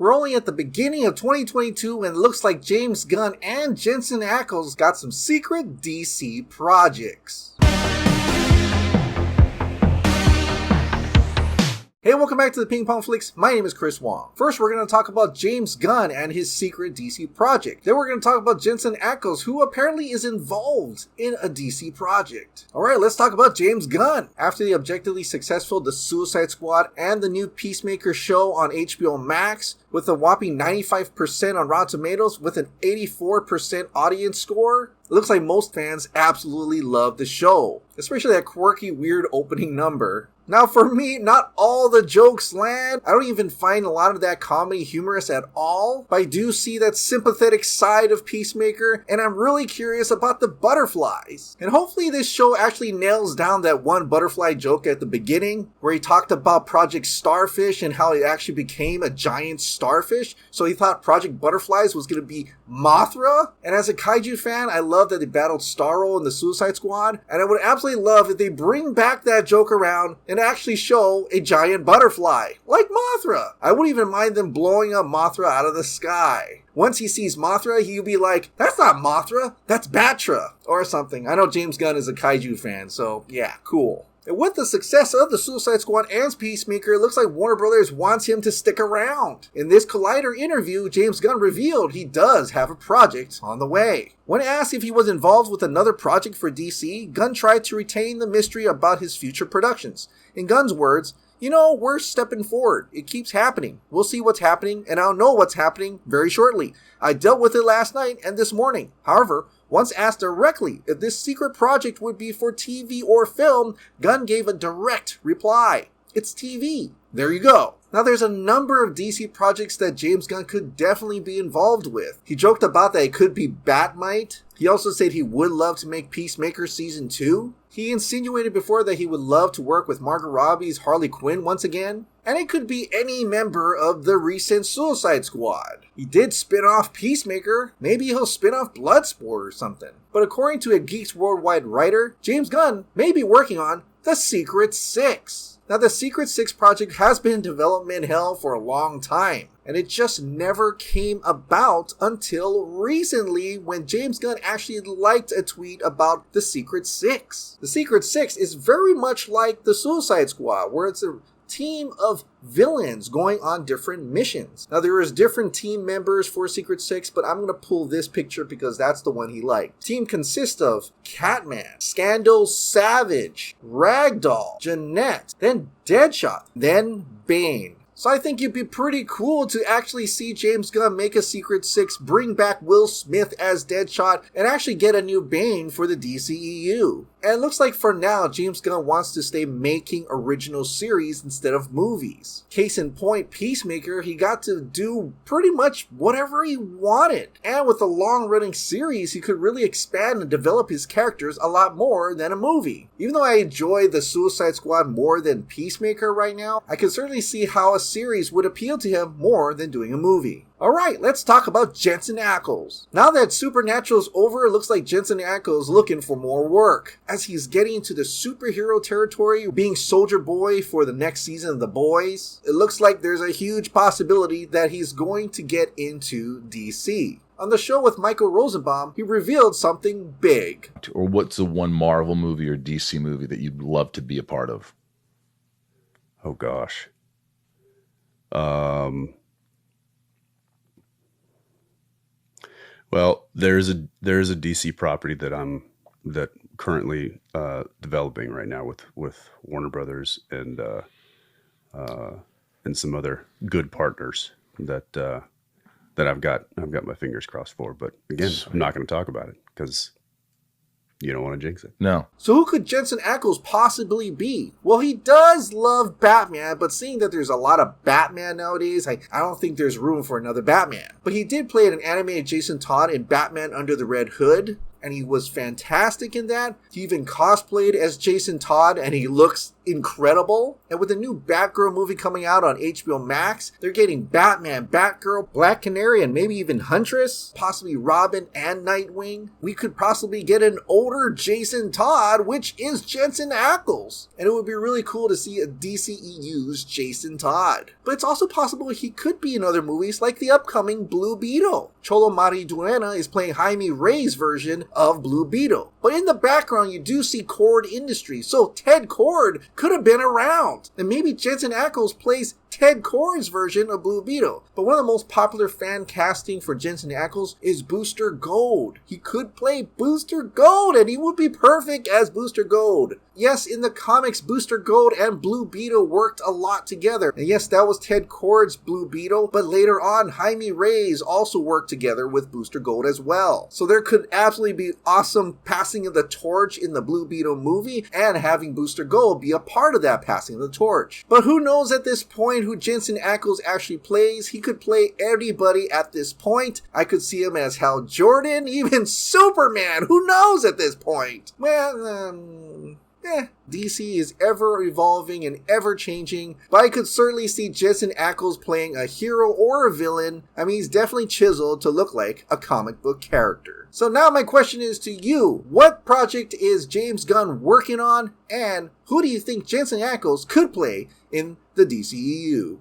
We're only at the beginning of 2022 and it looks like James Gunn and Jensen Ackles got some secret DC projects. Hey, welcome back to the Ping Pong Flix. My name is Chris Wong. First, we're going to talk about James Gunn and his secret DC project. Then we're going to talk about Jensen Ackles, who apparently is involved in a DC project. Alright, let's talk about James Gunn. After the objectively successful The Suicide Squad and the new Peacemaker show on HBO Max, with a whopping 95% on Rotten Tomatoes with an 84% audience score, it looks like most fans absolutely love the show, especially that quirky, weird opening number. Now for me, not all the jokes land. I don't even find a lot of that comedy humorous at all, but I do see that sympathetic side of Peacemaker, and I'm really curious about the butterflies. And hopefully this show actually nails down that one butterfly joke at the beginning, where he talked about Project Starfish and how it actually became a giant starfish, so he thought Project Butterflies was going to be Mothra. And as a kaiju fan, I love that they battled Starro in the Suicide Squad, and I would absolutely love if they bring back that joke around and actually show a giant butterfly, like Mothra. I wouldn't even mind them blowing up Mothra out of the sky. Once he sees Mothra, he'll be like, that's not Mothra, that's Batra, or something. I know James Gunn is a kaiju fan, so yeah, cool. And with the success of the Suicide Squad and Peacemaker, it looks like Warner Brothers wants him to stick around. In this Collider interview, James Gunn revealed he does have a project on the way. When asked if he was involved with another project for DC, Gunn tried to retain the mystery about his future productions. In Gunn's words, "You know, we're stepping forward. It keeps happening. We'll see what's happening, and I'll know what's happening very shortly. I dealt with it last night and this morning." However, once asked directly if this secret project would be for TV or film, Gunn gave a direct reply. It's TV. There you go. Now there's a number of DC projects that James Gunn could definitely be involved with. He joked about that it could be Batmite. He also said he would love to make Peacemaker Season 2. He insinuated before that he would love to work with Margot Robbie's Harley Quinn once again. And it could be any member of the recent Suicide Squad. He did spin off Peacemaker. Maybe he'll spin off Bloodsport or something. But according to a Geeks Worldwide writer, James Gunn may be working on The Secret Six. Now, the Secret Six project has been in development hell for a long time, and it just never came about until recently when James Gunn actually liked a tweet about the Secret Six. The Secret Six is very much like the Suicide Squad, where it's a team of villains going on different missions. Now there is different team members for Secret Six, but I'm going to pull this picture because that's the one he liked. Team consists of Catman, Scandal Savage, Ragdoll, Jeanette, then Deadshot, then Bane. So I think it'd be pretty cool to actually see James Gunn make a Secret Six, bring back Will Smith as Deadshot, and actually get a new Bane for the DCEU. And it looks like for now, James Gunn wants to stay making original series instead of movies. Case in point, Peacemaker, he got to do pretty much whatever he wanted. And with a long-running series, he could really expand and develop his characters a lot more than a movie. Even though I enjoy the Suicide Squad more than Peacemaker right now, I can certainly see how a series would appeal to him more than doing a movie. Alright, let's talk about Jensen Ackles. Now that Supernatural's over, it looks like Jensen Ackles is looking for more work, as he's getting into the superhero territory, being Soldier Boy for the next season of The Boys. It looks like there's a huge possibility that he's going to get into DC. On the show with Michael Rosenbaum, he revealed something big. Or what's the one Marvel movie or DC movie that you'd love to be a part of? Oh gosh. Well, there's a DC property that currently developing right now with Warner Brothers and some other good partners that I've got my fingers crossed for. But again, I'm not going to talk about it because you don't want to jinx it. No. So who could Jensen Ackles possibly be? Well, he does love Batman, but seeing that there's a lot of Batman nowadays, I don't think there's room for another Batman. But he did play an animated Jason Todd in Batman Under the Red Hood. and he was fantastic in that. He even cosplayed as Jason Todd, and he looks incredible. And with the new Batgirl movie coming out on HBO Max, they're getting Batman, Batgirl, Black Canary, and maybe even Huntress, possibly Robin and Nightwing. We could possibly get an older Jason Todd, which is Jensen Ackles. And it would be really cool to see a DCEU's Jason Todd. But it's also possible he could be in other movies like the upcoming Blue Beetle. Cholo Mariduena is playing Jaime Reyes' version of Blue Beetle. But in the background, you do see Cord Industries, so Ted Cord could have been around. And maybe Jensen Ackles plays Ted Kord's version of Blue Beetle. But one of the most popular fan casting for Jensen Ackles is Booster Gold. He could play Booster Gold, and he would be perfect as Booster Gold. Yes, in the comics, Booster Gold and Blue Beetle worked a lot together. And yes, that was Ted Kord's Blue Beetle, but later on, Jaime Reyes also worked together with Booster Gold as well. So there could absolutely be awesome passing of the torch in the Blue Beetle movie, and having Booster Gold be a part of that passing of the torch. But who knows at this point who Jensen Ackles actually plays? He could play anybody at this point. I could see him as Hal Jordan, even Superman. Who knows at this point? Well, DC is ever evolving and ever changing, but I could certainly see Jensen Ackles playing a hero or a villain. I mean, he's definitely chiseled to look like a comic book character. So now my question is to you, what project is James Gunn working on, and who do you think Jensen Ackles could play in the DCEU?